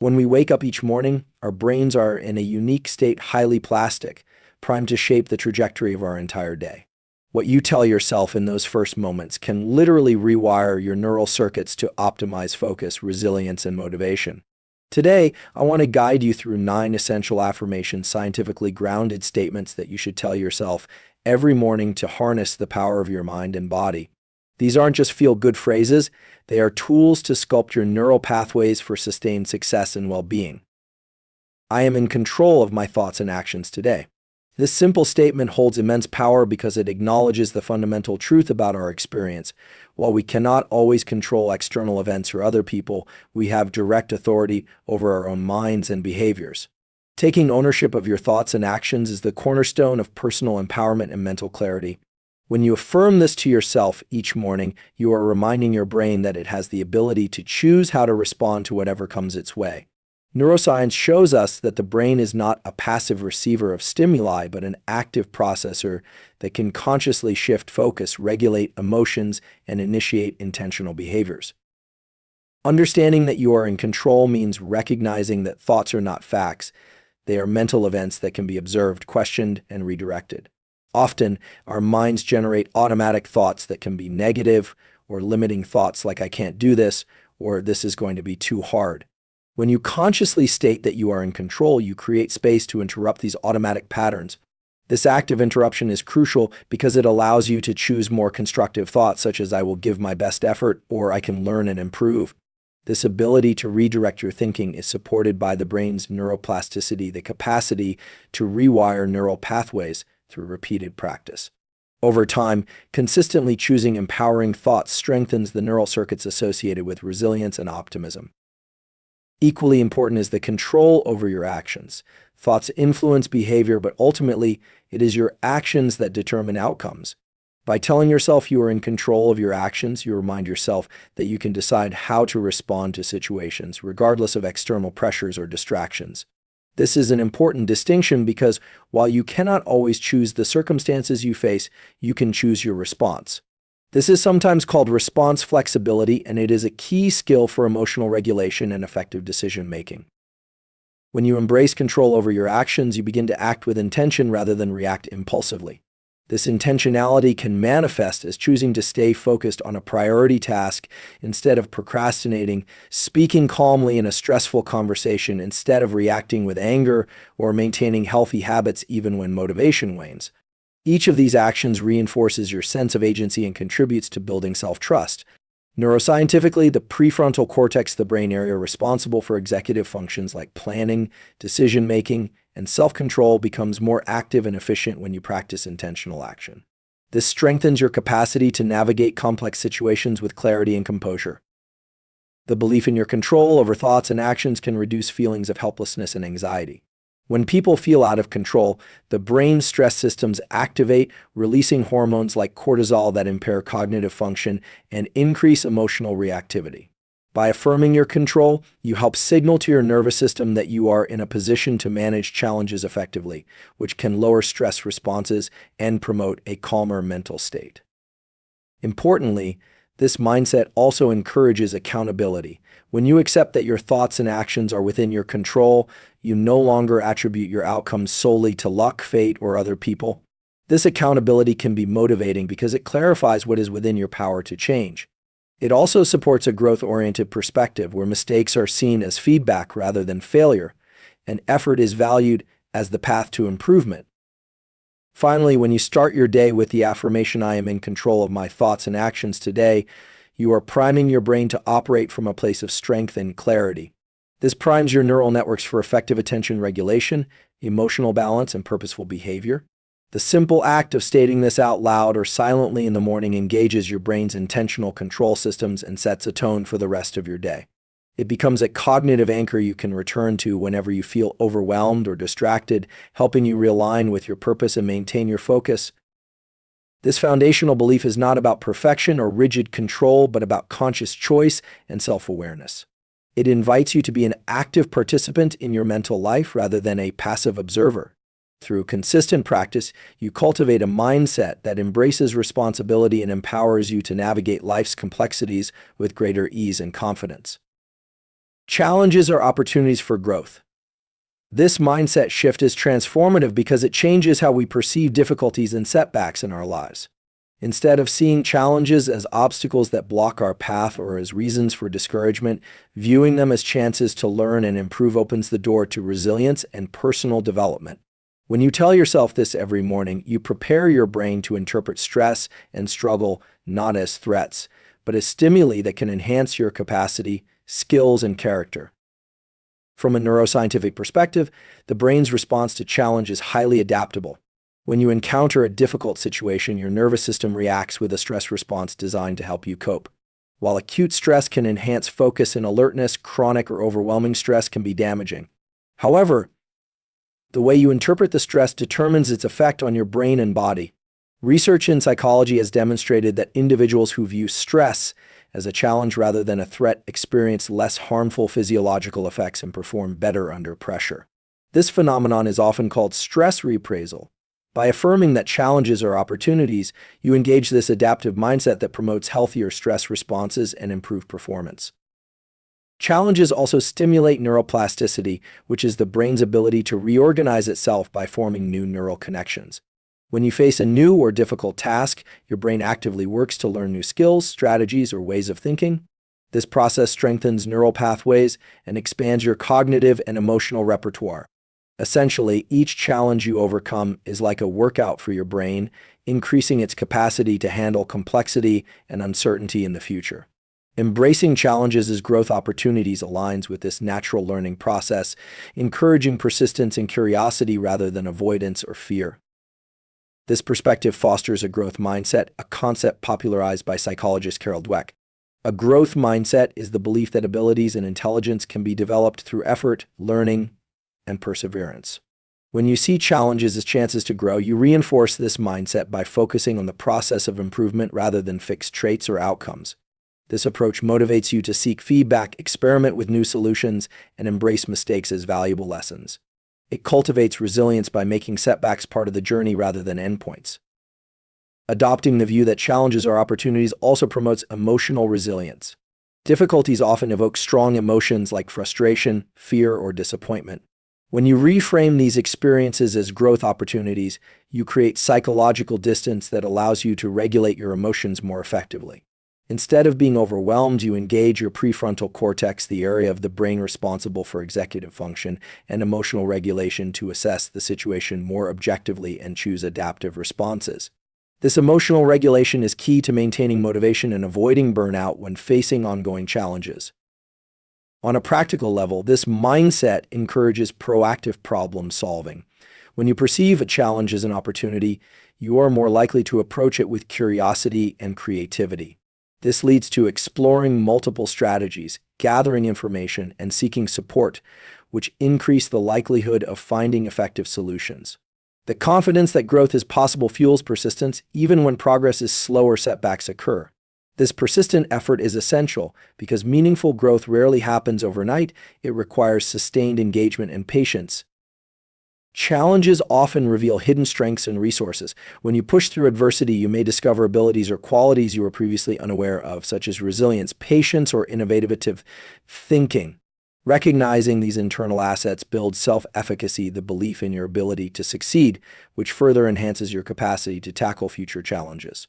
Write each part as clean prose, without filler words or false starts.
When we wake up each morning, our brains are in a unique state, highly plastic, primed to shape the trajectory of our entire day. What you tell yourself in those first moments can literally rewire your neural circuits to optimize focus, resilience, and motivation. Today, I want to guide you through 9 essential affirmations, scientifically grounded statements that you should tell yourself every morning to harness the power of your mind and body. These aren't just feel-good phrases, they are tools to sculpt your neural pathways for sustained success and well-being. I am in control of my thoughts and actions today. This simple statement holds immense power because it acknowledges the fundamental truth about our experience. While we cannot always control external events or other people, we have direct authority over our own minds and behaviors. Taking ownership of your thoughts and actions is the cornerstone of personal empowerment and mental clarity. When you affirm this to yourself each morning, you are reminding your brain that it has the ability to choose how to respond to whatever comes its way. Neuroscience shows us that the brain is not a passive receiver of stimuli, but an active processor that can consciously shift focus, regulate emotions, and initiate intentional behaviors. Understanding that you are in control means recognizing that thoughts are not facts. They are mental events that can be observed, questioned, and redirected. Often, our minds generate automatic thoughts that can be negative or limiting thoughts like "I can't do this" or "this is going to be too hard." When you consciously state that you are in control, you create space to interrupt these automatic patterns. This active interruption is crucial because it allows you to choose more constructive thoughts such as "I will give my best effort" or "I can learn and improve." This ability to redirect your thinking is supported by the brain's neuroplasticity, the capacity to rewire neural pathways through repeated practice. Over time, consistently choosing empowering thoughts strengthens the neural circuits associated with resilience and optimism. Equally important is the control over your actions. Thoughts influence behavior, but ultimately, it is your actions that determine outcomes. By telling yourself you are in control of your actions, you remind yourself that you can decide how to respond to situations, regardless of external pressures or distractions. This is an important distinction because while you cannot always choose the circumstances you face, you can choose your response. This is sometimes called response flexibility, and it is a key skill for emotional regulation and effective decision-making. When you embrace control over your actions, you begin to act with intention rather than react impulsively. This intentionality can manifest as choosing to stay focused on a priority task instead of procrastinating, speaking calmly in a stressful conversation instead of reacting with anger, or maintaining healthy habits even when motivation wanes. Each of these actions reinforces your sense of agency and contributes to building self-trust. Neuroscientifically, the prefrontal cortex, the brain area responsible for executive functions like planning, decision-making, and self-control, becomes more active and efficient when you practice intentional action. This strengthens your capacity to navigate complex situations with clarity and composure. The belief in your control over thoughts and actions can reduce feelings of helplessness and anxiety. When people feel out of control, the brain's stress systems activate, releasing hormones like cortisol that impair cognitive function and increase emotional reactivity. By affirming your control, you help signal to your nervous system that you are in a position to manage challenges effectively, which can lower stress responses and promote a calmer mental state. Importantly, this mindset also encourages accountability. When you accept that your thoughts and actions are within your control, you no longer attribute your outcomes solely to luck, fate, or other people. This accountability can be motivating because it clarifies what is within your power to change. It also supports a growth-oriented perspective where mistakes are seen as feedback rather than failure, and effort is valued as the path to improvement. Finally, when you start your day with the affirmation, "I am in control of my thoughts and actions today," you are priming your brain to operate from a place of strength and clarity. This primes your neural networks for effective attention regulation, emotional balance, and purposeful behavior. The simple act of stating this out loud or silently in the morning engages your brain's intentional control systems and sets a tone for the rest of your day. It becomes a cognitive anchor you can return to whenever you feel overwhelmed or distracted, helping you realign with your purpose and maintain your focus. This foundational belief is not about perfection or rigid control, but about conscious choice and self-awareness. It invites you to be an active participant in your mental life rather than a passive observer. Through consistent practice, you cultivate a mindset that embraces responsibility and empowers you to navigate life's complexities with greater ease and confidence. Challenges are opportunities for growth. This mindset shift is transformative because it changes how we perceive difficulties and setbacks in our lives. Instead of seeing challenges as obstacles that block our path or as reasons for discouragement, viewing them as chances to learn and improve opens the door to resilience and personal development. When you tell yourself this every morning, you prepare your brain to interpret stress and struggle not as threats, but as stimuli that can enhance your capacity, skills, and character. From a neuroscientific perspective, the brain's response to challenge is highly adaptable. When you encounter a difficult situation, your nervous system reacts with a stress response designed to help you cope. While acute stress can enhance focus and alertness, chronic or overwhelming stress can be damaging. However, the way you interpret the stress determines its effect on your brain and body. Research in psychology has demonstrated that individuals who view stress as a challenge rather than a threat experience less harmful physiological effects and perform better under pressure. This phenomenon is often called stress reappraisal. By affirming that challenges are opportunities, you engage this adaptive mindset that promotes healthier stress responses and improved performance. Challenges also stimulate neuroplasticity, which is the brain's ability to reorganize itself by forming new neural connections. When you face a new or difficult task, your brain actively works to learn new skills, strategies, or ways of thinking. This process strengthens neural pathways and expands your cognitive and emotional repertoire. Essentially, each challenge you overcome is like a workout for your brain, increasing its capacity to handle complexity and uncertainty in the future. Embracing challenges as growth opportunities aligns with this natural learning process, encouraging persistence and curiosity rather than avoidance or fear. This perspective fosters a growth mindset, a concept popularized by psychologist Carol Dweck. A growth mindset is the belief that abilities and intelligence can be developed through effort, learning, and perseverance. When you see challenges as chances to grow, you reinforce this mindset by focusing on the process of improvement rather than fixed traits or outcomes. This approach motivates you to seek feedback, experiment with new solutions, and embrace mistakes as valuable lessons. It cultivates resilience by making setbacks part of the journey rather than endpoints. Adopting the view that challenges are opportunities also promotes emotional resilience. Difficulties often evoke strong emotions like frustration, fear, or disappointment. When you reframe these experiences as growth opportunities, you create psychological distance that allows you to regulate your emotions more effectively. Instead of being overwhelmed, you engage your prefrontal cortex, the area of the brain responsible for executive function and emotional regulation, to assess the situation more objectively and choose adaptive responses. This emotional regulation is key to maintaining motivation and avoiding burnout when facing ongoing challenges. On a practical level, this mindset encourages proactive problem solving. When you perceive a challenge as an opportunity, you are more likely to approach it with curiosity and creativity. This leads to exploring multiple strategies, gathering information, and seeking support, which increase the likelihood of finding effective solutions. The confidence that growth is possible fuels persistence even when progress is slow or setbacks occur. This persistent effort is essential because meaningful growth rarely happens overnight. It requires sustained engagement and patience. Challenges often reveal hidden strengths and resources. When you push through adversity, you may discover abilities or qualities you were previously unaware of, such as resilience, patience, or innovative thinking. Recognizing these internal assets builds self-efficacy, the belief in your ability to succeed, which further enhances your capacity to tackle future challenges.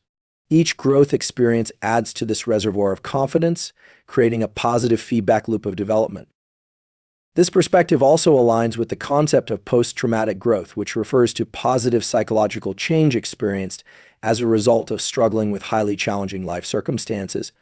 Each growth experience adds to this reservoir of confidence, creating a positive feedback loop of development. This perspective also aligns with the concept of post-traumatic growth, which refers to positive psychological change experienced as a result of struggling with highly challenging life circumstances.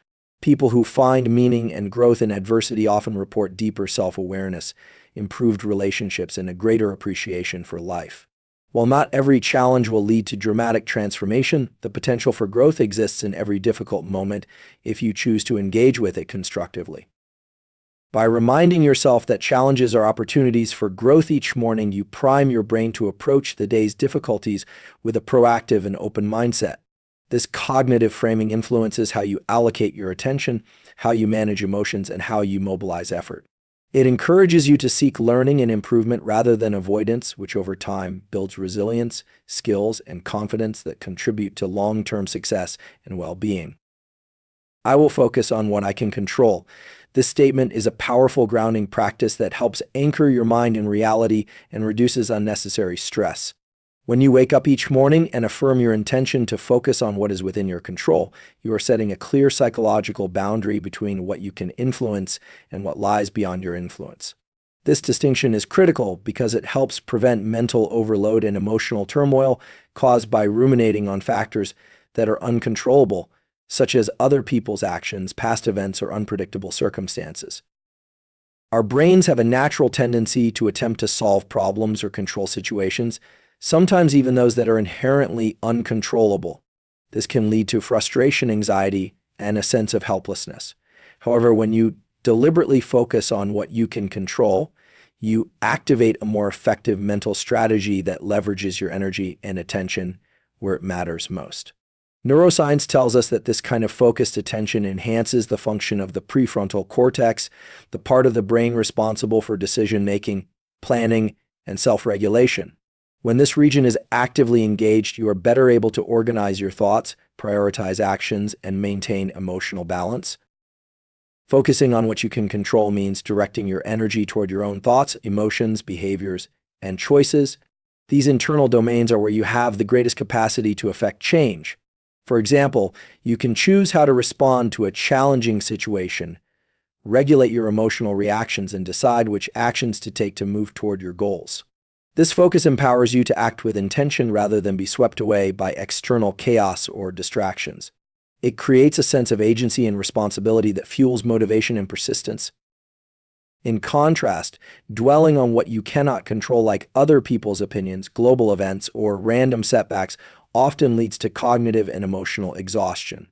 People who find meaning and growth in adversity often report deeper self-awareness, improved relationships, and a greater appreciation for life. While not every challenge will lead to dramatic transformation, the potential for growth exists in every difficult moment if you choose to engage with it constructively. By reminding yourself that challenges are opportunities for growth each morning, you prime your brain to approach the day's difficulties with a proactive and open mindset. This cognitive framing influences how you allocate your attention, how you manage emotions, and how you mobilize effort. It encourages you to seek learning and improvement rather than avoidance, which over time builds resilience, skills, and confidence that contribute to long-term success and well-being. I will focus on what I can control. This statement is a powerful grounding practice that helps anchor your mind in reality and reduces unnecessary stress. When you wake up each morning and affirm your intention to focus on what is within your control, you are setting a clear psychological boundary between what you can influence and what lies beyond your influence. This distinction is critical because it helps prevent mental overload and emotional turmoil caused by ruminating on factors that are uncontrollable, such as other people's actions, past events, or unpredictable circumstances. Our brains have a natural tendency to attempt to solve problems or control situations, sometimes even those that are inherently uncontrollable. This can lead to frustration, anxiety, and a sense of helplessness. However, when you deliberately focus on what you can control, you activate a more effective mental strategy that leverages your energy and attention where it matters most. Neuroscience tells us that this kind of focused attention enhances the function of the prefrontal cortex, the part of the brain responsible for decision-making, planning, and self-regulation. When this region is actively engaged, you are better able to organize your thoughts, prioritize actions, and maintain emotional balance. Focusing on what you can control means directing your energy toward your own thoughts, emotions, behaviors, and choices. These internal domains are where you have the greatest capacity to affect change. For example, you can choose how to respond to a challenging situation, regulate your emotional reactions, and decide which actions to take to move toward your goals. This focus empowers you to act with intention rather than be swept away by external chaos or distractions. It creates a sense of agency and responsibility that fuels motivation and persistence. In contrast, dwelling on what you cannot control, like other people's opinions, global events, or random setbacks, often leads to cognitive and emotional exhaustion.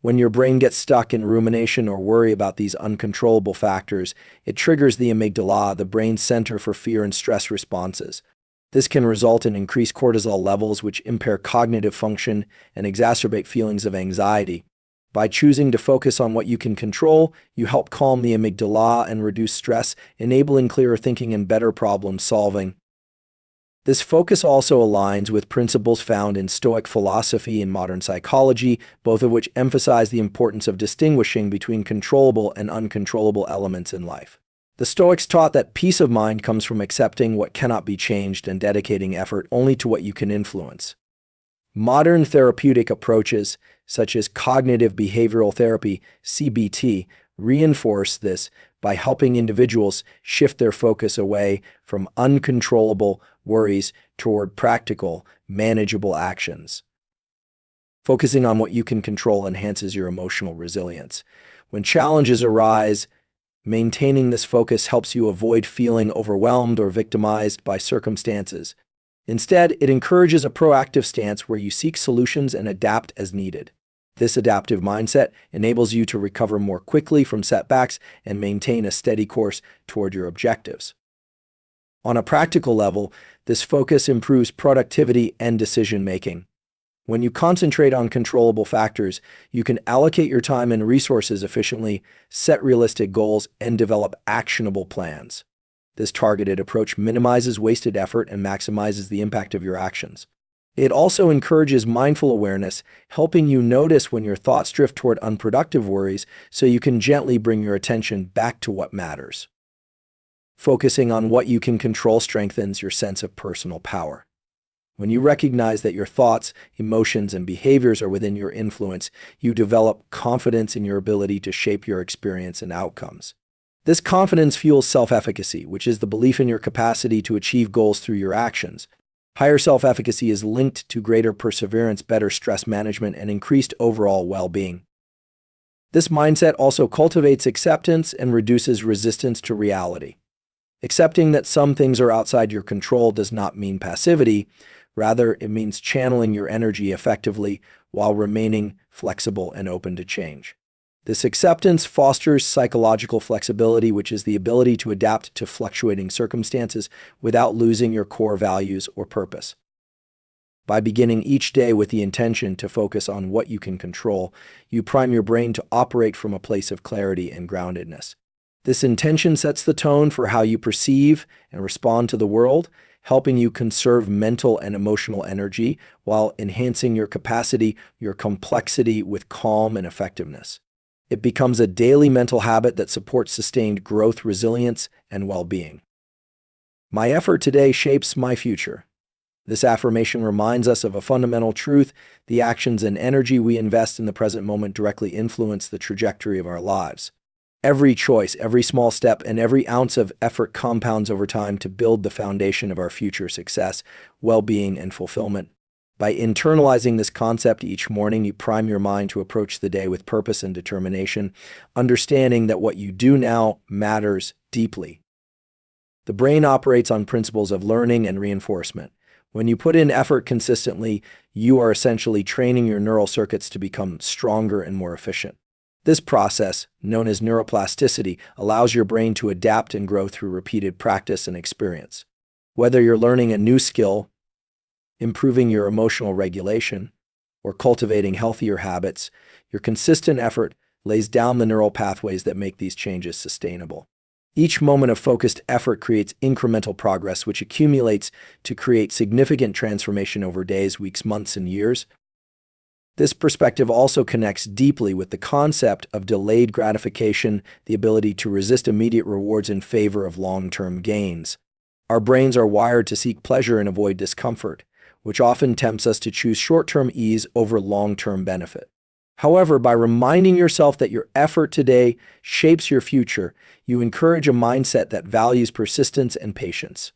When your brain gets stuck in rumination or worry about these uncontrollable factors, it triggers the amygdala, the brain's center for fear and stress responses. This can result in increased cortisol levels, which impair cognitive function and exacerbate feelings of anxiety. By choosing to focus on what you can control, you help calm the amygdala and reduce stress, enabling clearer thinking and better problem solving. This focus also aligns with principles found in Stoic philosophy and modern psychology, both of which emphasize the importance of distinguishing between controllable and uncontrollable elements in life. The Stoics taught that peace of mind comes from accepting what cannot be changed and dedicating effort only to what you can influence. Modern therapeutic approaches, such as cognitive behavioral therapy, CBT, reinforce this by helping individuals shift their focus away from uncontrollable worries toward practical, manageable actions. Focusing on what you can control enhances your emotional resilience. When challenges arise, maintaining this focus helps you avoid feeling overwhelmed or victimized by circumstances. Instead, it encourages a proactive stance where you seek solutions and adapt as needed. This adaptive mindset enables you to recover more quickly from setbacks and maintain a steady course toward your objectives. On a practical level, this focus improves productivity and decision-making. When you concentrate on controllable factors, you can allocate your time and resources efficiently, set realistic goals, and develop actionable plans. This targeted approach minimizes wasted effort and maximizes the impact of your actions. It also encourages mindful awareness, helping you notice when your thoughts drift toward unproductive worries so you can gently bring your attention back to what matters. Focusing on what you can control strengthens your sense of personal power. When you recognize that your thoughts, emotions, and behaviors are within your influence, you develop confidence in your ability to shape your experience and outcomes. This confidence fuels self-efficacy, which is the belief in your capacity to achieve goals through your actions. Higher self-efficacy is linked to greater perseverance, better stress management, and increased overall well-being. This mindset also cultivates acceptance and reduces resistance to reality. Accepting that some things are outside your control does not mean passivity. Rather, it means channeling your energy effectively while remaining flexible and open to change. This acceptance fosters psychological flexibility, which is the ability to adapt to fluctuating circumstances without losing your core values or purpose. By beginning each day with the intention to focus on what you can control, you prime your brain to operate from a place of clarity and groundedness. This intention sets the tone for how you perceive and respond to the world, helping you conserve mental and emotional energy while enhancing your capacity, your complexity with calm and effectiveness. It becomes a daily mental habit that supports sustained growth, resilience, and well-being. My effort today shapes my future. This affirmation reminds us of a fundamental truth: the actions and energy we invest in the present moment directly influence the trajectory of our lives. Every choice, every small step, and every ounce of effort compounds over time to build the foundation of our future success, well-being, and fulfillment. By internalizing this concept each morning, you prime your mind to approach the day with purpose and determination, understanding that what you do now matters deeply. The brain operates on principles of learning and reinforcement. When you put in effort consistently, you are essentially training your neural circuits to become stronger and more efficient. This process, known as neuroplasticity, allows your brain to adapt and grow through repeated practice and experience. Whether you're learning a new skill, improving your emotional regulation, or cultivating healthier habits, your consistent effort lays down the neural pathways that make these changes sustainable. Each moment of focused effort creates incremental progress, which accumulates to create significant transformation over days, weeks, months, and years. This perspective also connects deeply with the concept of delayed gratification, the ability to resist immediate rewards in favor of long-term gains. Our brains are wired to seek pleasure and avoid discomfort, which often tempts us to choose short-term ease over long-term benefit. However, by reminding yourself that your effort today shapes your future, you encourage a mindset that values persistence and patience.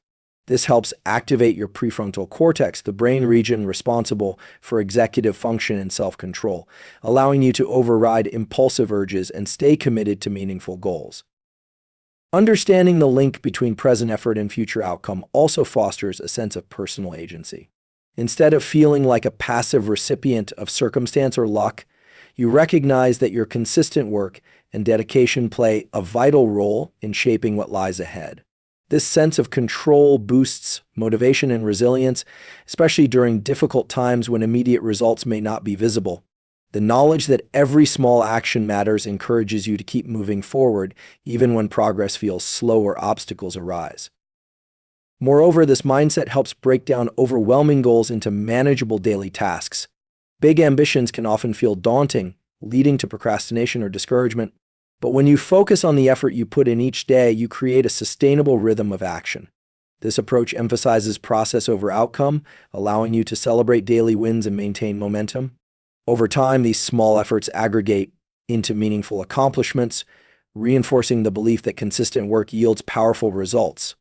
This helps activate your prefrontal cortex, the brain region responsible for executive function and self-control, allowing you to override impulsive urges and stay committed to meaningful goals. Understanding the link between present effort and future outcome also fosters a sense of personal agency. Instead of feeling like a passive recipient of circumstance or luck, you recognize that your consistent work and dedication play a vital role in shaping what lies ahead. This sense of control boosts motivation and resilience, especially during difficult times when immediate results may not be visible. The knowledge that every small action matters encourages you to keep moving forward, even when progress feels slow or obstacles arise. Moreover, this mindset helps break down overwhelming goals into manageable daily tasks. Big ambitions can often feel daunting, leading to procrastination or discouragement. But when you focus on the effort you put in each day, you create a sustainable rhythm of action. This approach emphasizes process over outcome, allowing you to celebrate daily wins and maintain momentum. Over time, these small efforts aggregate into meaningful accomplishments, reinforcing the belief that consistent work yields powerful results.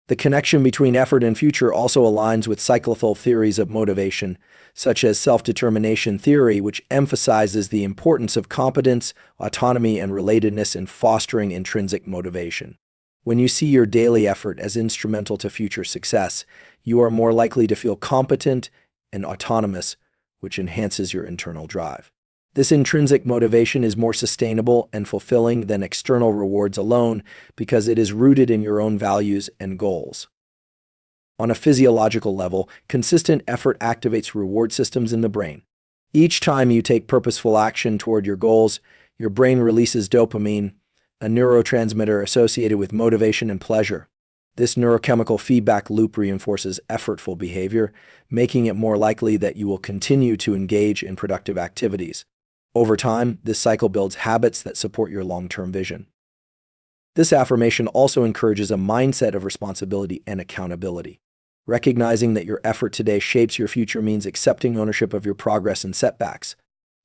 The connection between effort and future also aligns with cyclical theories of motivation, such as self-determination theory, which emphasizes the importance of competence, autonomy, and relatedness in fostering intrinsic motivation. When you see your daily effort as instrumental to future success, you are more likely to feel competent and autonomous, which enhances your internal drive. This intrinsic motivation is more sustainable and fulfilling than external rewards alone because it is rooted in your own values and goals. On a physiological level, consistent effort activates reward systems in the brain. Each time you take purposeful action toward your goals, your brain releases dopamine, a neurotransmitter associated with motivation and pleasure. This neurochemical feedback loop reinforces effortful behavior, making it more likely that you will continue to engage in productive activities. Over time, this cycle builds habits that support your long-term vision. This affirmation also encourages a mindset of responsibility and accountability. Recognizing that your effort today shapes your future means accepting ownership of your progress and setbacks.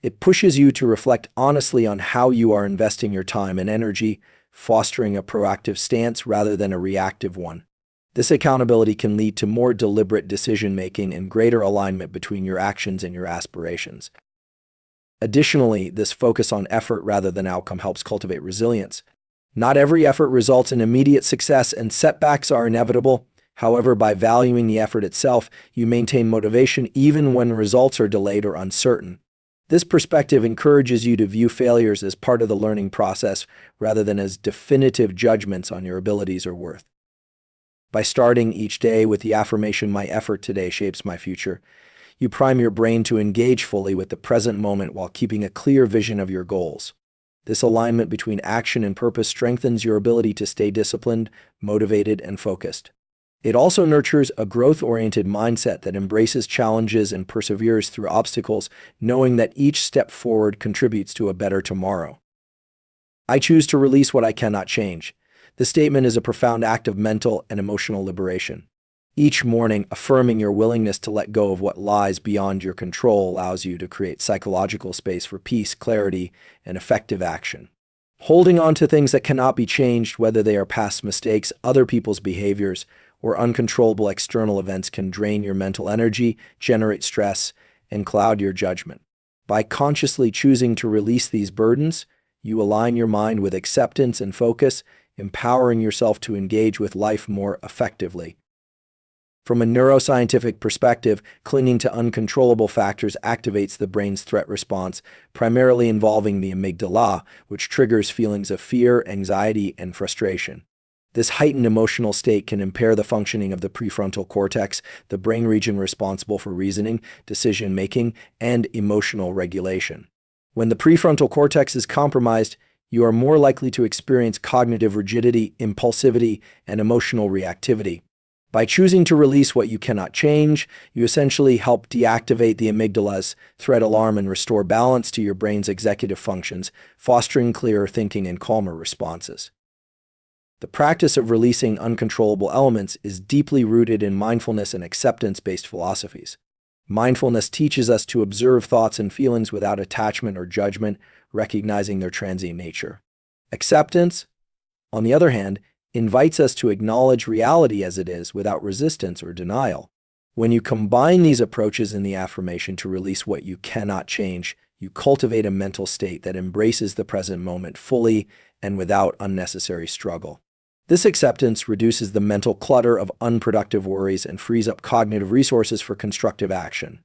It pushes you to reflect honestly on how you are investing your time and energy, fostering a proactive stance rather than a reactive one. This accountability can lead to more deliberate decision-making and greater alignment between your actions and your aspirations. Additionally, this focus on effort rather than outcome helps cultivate resilience. Not every effort results in immediate success, and setbacks are inevitable. However, by valuing the effort itself, you maintain motivation even when results are delayed or uncertain. This perspective encourages you to view failures as part of the learning process rather than as definitive judgments on your abilities or worth. By starting each day with the affirmation, "My effort today shapes my future," you prime your brain to engage fully with the present moment while keeping a clear vision of your goals. This alignment between action and purpose strengthens your ability to stay disciplined, motivated, and focused. It also nurtures a growth-oriented mindset that embraces challenges and perseveres through obstacles, knowing that each step forward contributes to a better tomorrow. I choose to release what I cannot change. This statement is a profound act of mental and emotional liberation. Each morning, affirming your willingness to let go of what lies beyond your control allows you to create psychological space for peace, clarity, and effective action. Holding on to things that cannot be changed, whether they are past mistakes, other people's behaviors, or uncontrollable external events, can drain your mental energy, generate stress, and cloud your judgment. By consciously choosing to release these burdens, you align your mind with acceptance and focus, empowering yourself to engage with life more effectively. From a neuroscientific perspective, clinging to uncontrollable factors activates the brain's threat response, primarily involving the amygdala, which triggers feelings of fear, anxiety, and frustration. This heightened emotional state can impair the functioning of the prefrontal cortex, the brain region responsible for reasoning, decision-making, and emotional regulation. When the prefrontal cortex is compromised, you are more likely to experience cognitive rigidity, impulsivity, and emotional reactivity. By choosing to release what you cannot change, you essentially help deactivate the amygdala's threat alarm and restore balance to your brain's executive functions, fostering clearer thinking and calmer responses. The practice of releasing uncontrollable elements is deeply rooted in mindfulness and acceptance-based philosophies. Mindfulness teaches us to observe thoughts and feelings without attachment or judgment, recognizing their transient nature. Acceptance, on the other hand, invites us to acknowledge reality as it is without resistance or denial. When you combine these approaches in the affirmation to release what you cannot change, you cultivate a mental state that embraces the present moment fully and without unnecessary struggle. This acceptance reduces the mental clutter of unproductive worries and frees up cognitive resources for constructive action.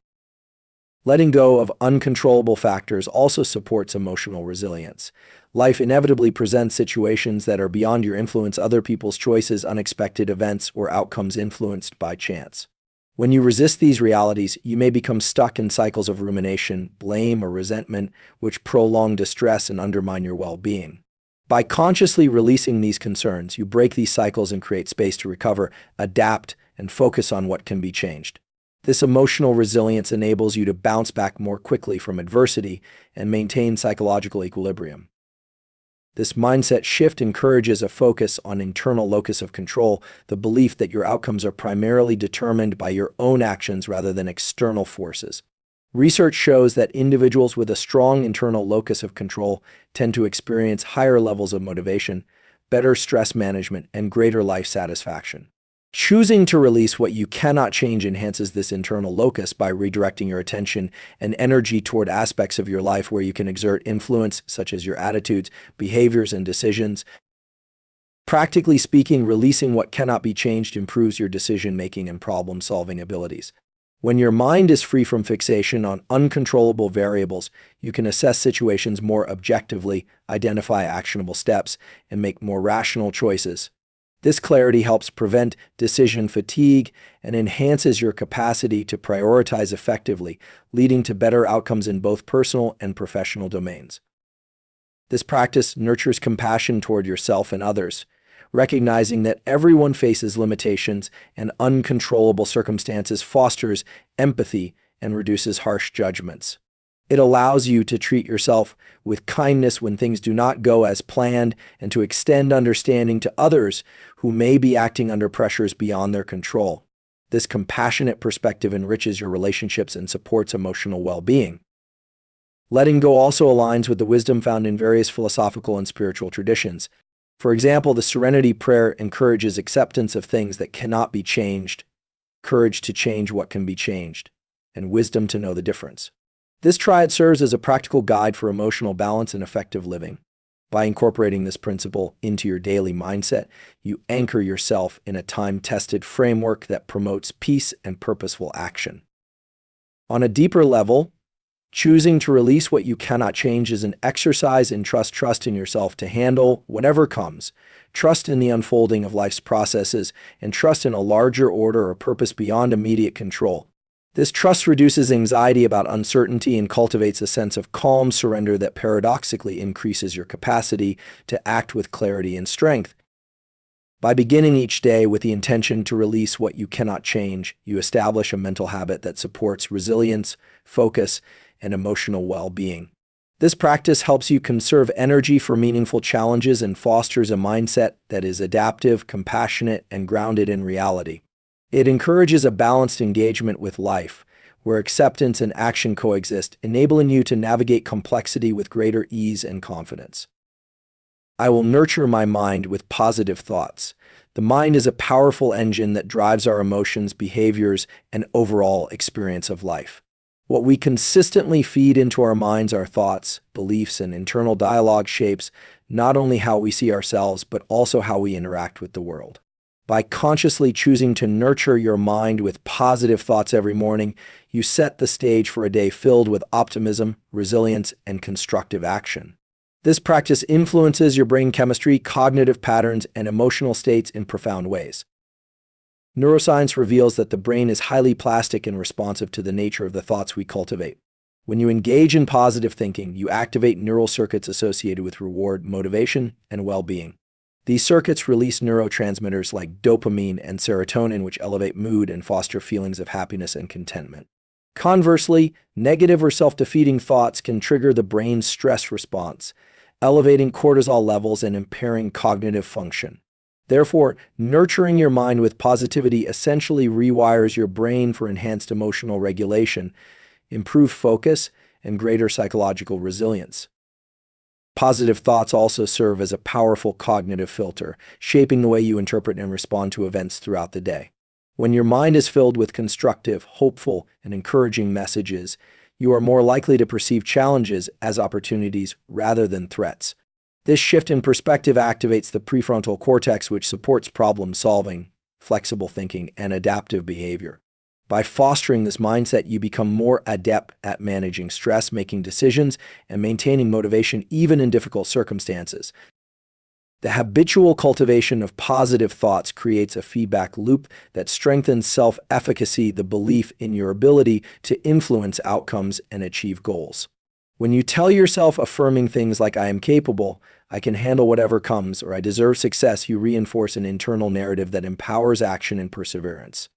Letting go of uncontrollable factors also supports emotional resilience. Life inevitably presents situations that are beyond your influence, other people's choices, unexpected events, or outcomes influenced by chance. When you resist these realities, you may become stuck in cycles of rumination, blame, or resentment, which prolong distress and undermine your well-being. By consciously releasing these concerns, you break these cycles and create space to recover, adapt, and focus on what can be changed. This emotional resilience enables you to bounce back more quickly from adversity and maintain psychological equilibrium. This mindset shift encourages a focus on internal locus of control, the belief that your outcomes are primarily determined by your own actions rather than external forces. Research shows that individuals with a strong internal locus of control tend to experience higher levels of motivation, better stress management, and greater life satisfaction. Choosing to release what you cannot change enhances this internal locus by redirecting your attention and energy toward aspects of your life where you can exert influence, such as your attitudes, behaviors, and decisions. Practically speaking, releasing what cannot be changed improves your decision-making and problem-solving abilities. When your mind is free from fixation on uncontrollable variables, you can assess situations more objectively, identify actionable steps, and make more rational choices. This clarity helps prevent decision fatigue and enhances your capacity to prioritize effectively, leading to better outcomes in both personal and professional domains. This practice nurtures compassion toward yourself and others, recognizing that everyone faces limitations and uncontrollable circumstances fosters empathy and reduces harsh judgments. It allows you to treat yourself with kindness when things do not go as planned and to extend understanding to others who may be acting under pressures beyond their control. This compassionate perspective enriches your relationships and supports emotional well-being. Letting go also aligns with the wisdom found in various philosophical and spiritual traditions. For example, the Serenity Prayer encourages acceptance of things that cannot be changed, courage to change what can be changed, and wisdom to know the difference. This triad serves as a practical guide for emotional balance and effective living. By incorporating this principle into your daily mindset, you anchor yourself in a time-tested framework that promotes peace and purposeful action. On a deeper level, choosing to release what you cannot change is an exercise in trust. Trust in yourself to handle whatever comes. Trust in the unfolding of life's processes, and trust in a larger order or purpose beyond immediate control. This trust reduces anxiety about uncertainty and cultivates a sense of calm surrender that paradoxically increases your capacity to act with clarity and strength. By beginning each day with the intention to release what you cannot change, you establish a mental habit that supports resilience, focus, and emotional well-being. This practice helps you conserve energy for meaningful challenges and fosters a mindset that is adaptive, compassionate, and grounded in reality. It encourages a balanced engagement with life, where acceptance and action coexist, enabling you to navigate complexity with greater ease and confidence. I will nurture my mind with positive thoughts. The mind is a powerful engine that drives our emotions, behaviors, and overall experience of life. What we consistently feed into our minds, our thoughts, beliefs, and internal dialogue shapes not only how we see ourselves, but also how we interact with the world. By consciously choosing to nurture your mind with positive thoughts every morning, you set the stage for a day filled with optimism, resilience, and constructive action. This practice influences your brain chemistry, cognitive patterns, and emotional states in profound ways. Neuroscience reveals that the brain is highly plastic and responsive to the nature of the thoughts we cultivate. When you engage in positive thinking, you activate neural circuits associated with reward, motivation, and well-being. These circuits release neurotransmitters like dopamine and serotonin, which elevate mood and foster feelings of happiness and contentment. Conversely, negative or self-defeating thoughts can trigger the brain's stress response, elevating cortisol levels and impairing cognitive function. Therefore, nurturing your mind with positivity essentially rewires your brain for enhanced emotional regulation, improved focus, and greater psychological resilience. Positive thoughts also serve as a powerful cognitive filter, shaping the way you interpret and respond to events throughout the day. When your mind is filled with constructive, hopeful, and encouraging messages, you are more likely to perceive challenges as opportunities rather than threats. This shift in perspective activates the prefrontal cortex, which supports problem solving, flexible thinking, and adaptive behavior. By fostering this mindset, you become more adept at managing stress, making decisions, and maintaining motivation even in difficult circumstances. The habitual cultivation of positive thoughts creates a feedback loop that strengthens self-efficacy, the belief in your ability to influence outcomes and achieve goals. When you tell yourself affirming things like "I am capable," "I can handle whatever comes," or "I deserve success," you reinforce an internal narrative that empowers action and perseverance.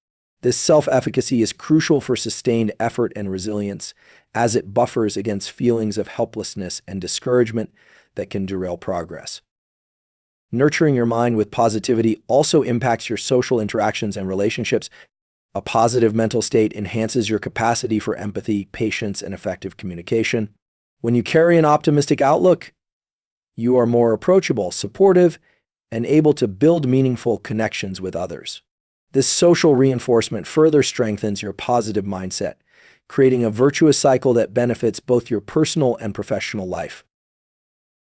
This self-efficacy is crucial for sustained effort and resilience, as it buffers against feelings of helplessness and discouragement that can derail progress. Nurturing your mind with positivity also impacts your social interactions and relationships. A positive mental state enhances your capacity for empathy, patience, and effective communication. When you carry an optimistic outlook, you are more approachable, supportive, and able to build meaningful connections with others. This social reinforcement further strengthens your positive mindset, creating a virtuous cycle that benefits both your personal and professional life.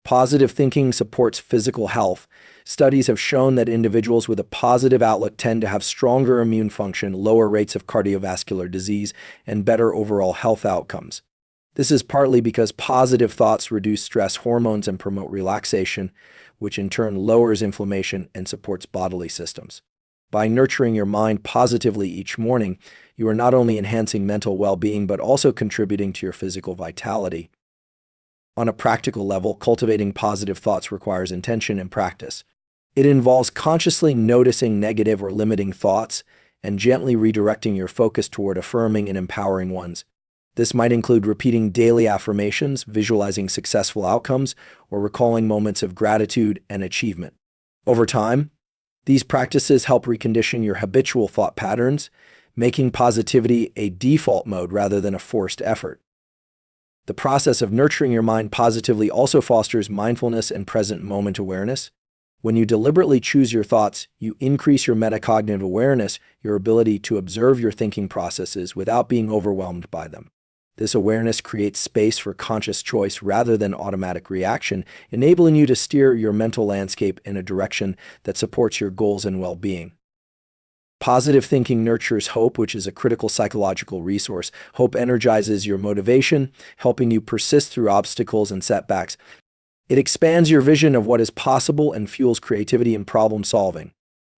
Positive thinking supports physical health. Studies have shown that individuals with a positive outlook tend to have stronger immune function, lower rates of cardiovascular disease, and better overall health outcomes. This is partly because positive thoughts reduce stress hormones and promote relaxation, which in turn lowers inflammation and supports bodily systems. By nurturing your mind positively each morning, you are not only enhancing mental well-being but also contributing to your physical vitality. On a practical level, cultivating positive thoughts requires intention and practice. It involves consciously noticing negative or limiting thoughts and gently redirecting your focus toward affirming and empowering ones. This might include repeating daily affirmations, visualizing successful outcomes, or recalling moments of gratitude and achievement. Over time, these practices help recondition your habitual thought patterns, making positivity a default mode rather than a forced effort. The process of nurturing your mind positively also fosters mindfulness and present moment awareness. When you deliberately choose your thoughts, you increase your metacognitive awareness, your ability to observe your thinking processes without being overwhelmed by them. This awareness creates space for conscious choice rather than automatic reaction, enabling you to steer your mental landscape in a direction that supports your goals and well-being. Positive thinking nurtures hope, which is a critical psychological resource. Hope energizes your motivation, helping you persist through obstacles and setbacks. It expands your vision of what is possible and fuels creativity and problem solving.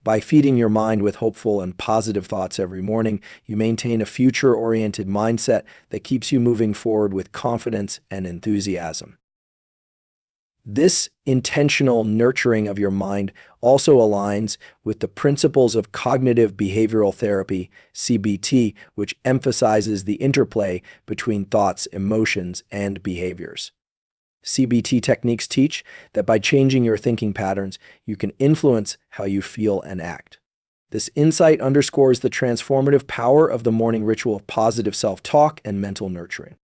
By feeding your mind with hopeful and positive thoughts every morning, you maintain a future-oriented mindset that keeps you moving forward with confidence and enthusiasm. This intentional nurturing of your mind also aligns with the principles of cognitive behavioral therapy, CBT, which emphasizes the interplay between thoughts, emotions, and behaviors. CBT techniques teach that by changing your thinking patterns, you can influence how you feel and act. This insight underscores the transformative power of the morning ritual of positive self-talk and mental nurturing.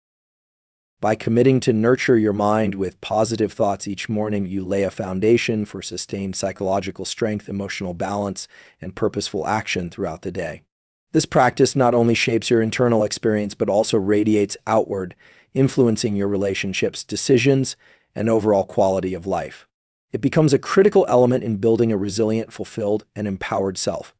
By committing to nurture your mind with positive thoughts each morning, you lay a foundation for sustained psychological strength, emotional balance, and purposeful action throughout the day. This practice not only shapes your internal experience, but also radiates outward, influencing your relationships, decisions, and overall quality of life. It becomes a critical element in building a resilient, fulfilled, and empowered self.